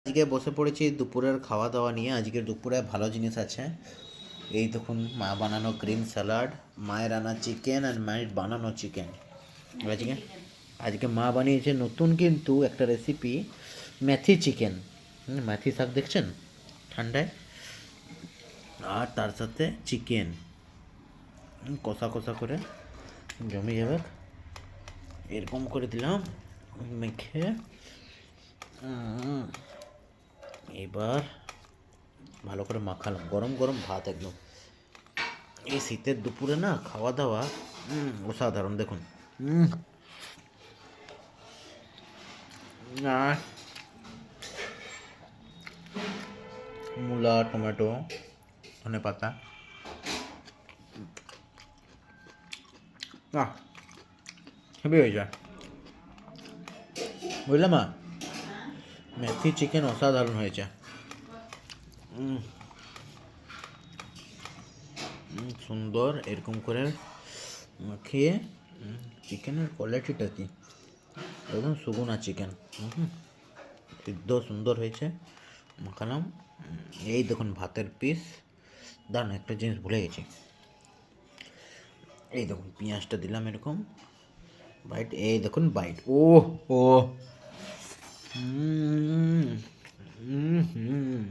আজকে বসে পড়েছি দুপুরের খাওয়া দাওয়া নিয়ে। আজকে দুপুরে ভালো জিনিস আছে। এই দেখুন, মা বানানো গ্রিন স্যালাড, মায়ের আনা চিকেন আর মায়ের বানানো চিকেন। আজকে আজকে মা বানিয়েছে নতুন কিন্তু একটা রেসিপি, মেথি চিকেন। মেথি শাক দেখছেন ঠান্ডায়, আর তার সাথে চিকেন কষা কষা করে জমে যাবে। এরকম করে দিলাম মেখে। এবার ভালো করে মাখালাম, গরম গরম ভাত একদম। এই শীতের দুপুরে না খাওয়া দাওয়া অসাধারণ। দেখুন, আর মূলা, টমেটো, ধনে পাতা, হেভি হয়ে যায়। বুঝলাম মা, মেথি চিকেন অসাধারণ হয়েছে। সুন্দর এরকম করে মাখিয়ে। চিকেনের কোয়ালিটিটা কি, একদম সুগুনা চিকেন, সিদ্ধ সুন্দর হয়েছে। মাখালাম। এই দেখুন ভাতের পিস। দাঁড়ান, একটা জিনিস ভুলে গেছি। এই দেখুন পেঁয়াজটা দিলাম এরকম বাইট। এই দেখুন বাইট। ও ও হুম হুম